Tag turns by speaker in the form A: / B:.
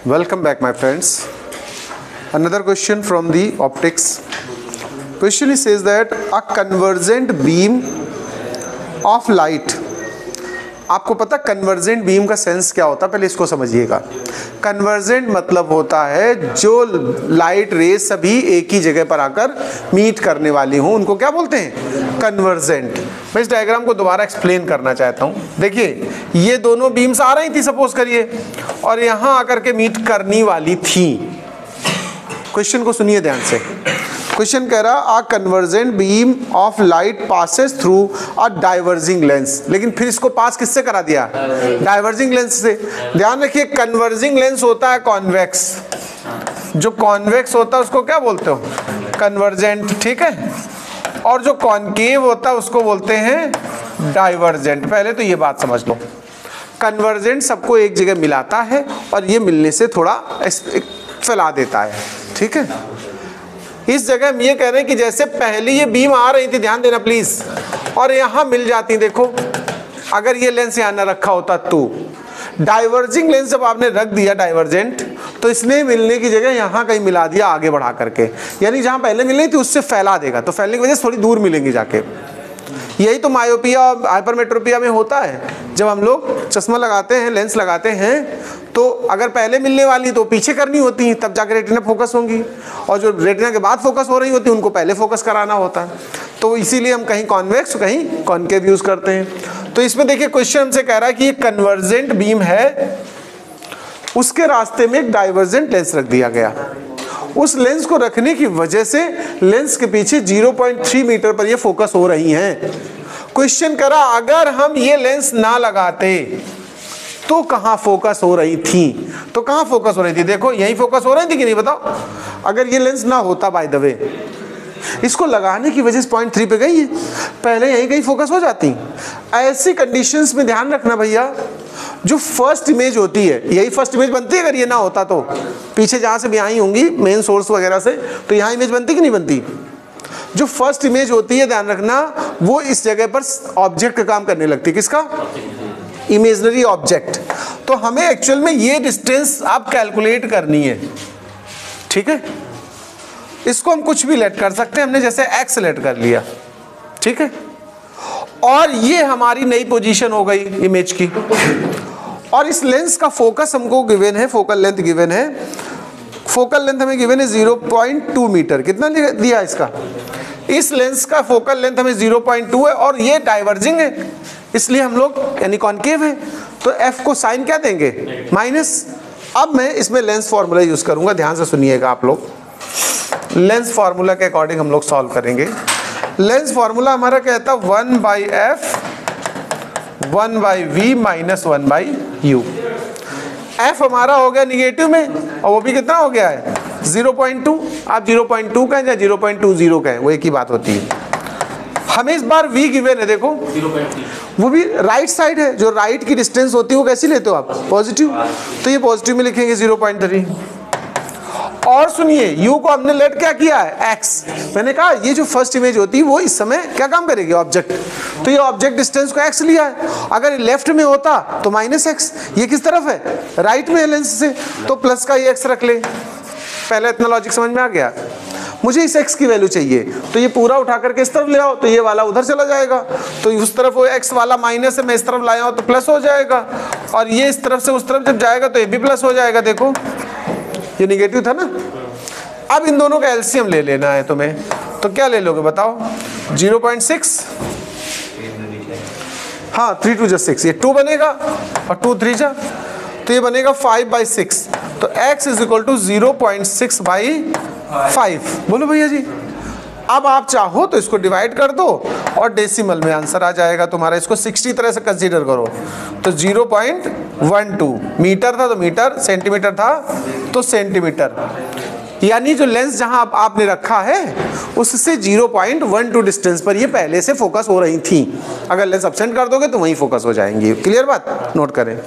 A: Welcome back, my friends. Another question from the optics. Question says that a convergent beam of light. आपको पता convergent beam का sense क्या होता है, पहले इसको समझिएगा। कन्वर्जेंट मतलब होता है जो लाइट रेज सभी एक ही जगह पर आकर मीट करने वाली हूं, उनको क्या बोलते हैं? कन्वर्जेंट। मैं इस डायग्राम को दोबारा एक्सप्लेन करना चाहता हूं। देखिए, ये दोनों बीम्स आ रही थी सपोज करिए, और यहां आकर के मीट करनी वाली थी। क्वेश्चन को सुनिए ध्यान से। क्वेश्चन कह रहा a convergent beam of light passes through a diverging lens, लेकिन फिर इसको पास किससे करा दिया? डाइवर्जिंग लेंस से। ध्यान रखिए, कन्वर्जिंग लेंस होता है कॉन्वेक्स, जो कॉन्वेक्स होता है उसको क्या बोलते हो? कन्वर्जेंट, ठीक है। और जो कॉनकेव होता है उसको बोलते हैं डाइवर्जेंट। पहले तो ये बात समझ लो, कन्वर्जेंट सबको एक जगह मिलाता है और ये मिलने से थोड़ा फैला देता है, ठीक है। इस जगह हम ये कह रहे हैं कि जैसे पहले ये बीम आ रही थी, ध्यान देना प्लीज, और यहां मिल जाती, देखो अगर ये लेंस यहां ना रखा होता तो डाइवर्जिंग लेंस जब आपने रख दिया डाइवर्जेंट, तो इसने मिलने की जगह यहां कहीं मिला दिया आगे बढ़ा करके, यानी जहां पहले मिल रही थी उससे फैला देगा, तो फैलने की वजह से थोड़ी दूर मिलेंगी जाके। यही तो मायोपिया और हाइपरमेट्रोपिया में होता है। जब हम लोग चश्मा लगाते हैं, लेंस लगाते हैं, तो अगर पहले मिलने वाली तो पीछे करनी होती है, तब जाकर रेटिना फोकस होंगी, और जो रेटिना के बाद फोकस हो रही होती है उनको पहले फोकस कराना होता है। तो इसीलिए हम कहीं कॉन्वेक्स कहीं कॉनकेव यूज करते हैं। तो इसमें देखिए क्वेश्चन हमसे कह रहा है कि ये कन्वर्जेंट बीम है, उसके रास्ते में एक डाइवर्जेंट लेंस रख दिया गया। उस लेंस को रखने की वजह से लेंस के पीछे 0.3 मीटर पर ये फोकस हो रही हैं। क्वेश्चन करा अगर हम ये लेंस ना लगाते तो कहां फोकस हो रही थी? तो कहां फोकस हो रही थी? देखो यही फोकस हो रही थी कि नहीं, बताओ। अगर ये लेंस ना होता, बाय द वे, इसको लगाने की वजह से 0.3 पे गई, पहले यही कहीं फोकस हो जाती। ऐसी कंडीशंस में ध्यान रखना भैया, जो फर्स्ट इमेज होती है, यही फर्स्ट इमेज बनती है। अगर ये ना होता तो पीछे जहां से भी आई होंगी मेन सोर्स वगैरह से, तो यहां इमेज बनती कि नहीं बनती? जो फर्स्ट इमेज होती है, ध्यान रखना, वो इस जगह पर ऑब्जेक्ट का काम करने लगती है। किसका? Imaginary object. तो हमें एक्चुअल में ये डिस्टेंस आप कैलकुलेट करनी है, ठीक है। इसको हम कुछ भी लेट कर सकते हैं, हमने जैसे एक्स लेट कर लिया, ठीक है। और ये हमारी नई पोजीशन हो गई इमेज की, और इस लेंस का फोकस हमको गिवन है, फोकल लेंथ गिवन है। फोकल लेंथ हमें गिवन है 0.2 मीटर। कितना दिया इसका? इस लेंस का फोकल लेंथ हमें 0.2 है, और ये डाइवर्जिंग है, इसलिए हम लोग यानी कॉनकेव है, तो एफ को साइन क्या देंगे? माइनस। अब मैं इसमें लेंस फॉर्मूला यूज करूंगा, ध्यान से सुनिएगा आप लोग। लेंस फॉर्मूला के अकॉर्डिंग हम लोग सॉल्व करेंगे। लेंस फॉर्मूला हमारा कहता है 1/f 1/v minus 1/u। f हमारा हो गया निगेटिव में, और वो भी कितना हो गया है? 0.2। आप 0.2 कहें या 0.20 कहें, वो एक ही बात होती है। हमें इस बार v गिवन है, देखो
B: 0.3,
A: वो भी राइट साइड है। जो राइट की डिस्टेंस होती है वो कैसी लेते हो आप? पॉजिटिव। तो ये पॉजिटिव में लिखेंगे 0.3। और सुनिए, u को हमने लेट क्या किया है? x। मैंने कहा ये जो फर्स्ट इमेज होती है वो इस समय क्या काम करेगी? ऑब्जेक्ट। तो ये ऑब्जेक्ट डिस्टेंस को x लिया है। अगर लेफ्ट में होता तो -x। ये किस तरफ है? राइट में है लेंस से, तो प्लस का ये x रख ले। पहले इतना लॉजिक समझ में आ गया? मुझे इस x की वैल्यू चाहिए, तो ये पूरा उठा करके इस तरफ ले आओ, तो ये वाला उधर चला जाएगा। तो उस तरफ वो x वाला माइनस है, मैं इस तरफ लाया हूं तो प्लस हो जाएगा, और ये इस तरफ से उस तरफ जब जाएगा तो ये भी प्लस हो जाएगा। देखो ये निगेटिव था ना। अब इन दोनों का एलसीएम ले लेना है तुम्हें, तो क्या ले लोगे बताओ? 0.6, हाँ 3 2 6, ये 2 बनेगा, और 2 3 जा, तो ये बनेगा 5/6। तो x इज इक्वल टू 0.6/5। बोलो भैया जी। अब आप चाहो तो इसको डिवाइड कर दो और डेसिमल में आंसर आ जाएगा तुम्हारा। इसको 60 तरह से कंसीडर करो, तो 0.12 मीटर था तो मीटर, सेंटीमीटर था तो सेंटीमीटर। यानी जो लेंस जहां आपने रखा है उससे 0.12 डिस्टेंस पर ये पहले से फोकस हो रही थी। अगर लेंस एब्सेंट कर दोगे तो वहीं फोकस हो जाएंगी। क्लियर बात? नोट करें।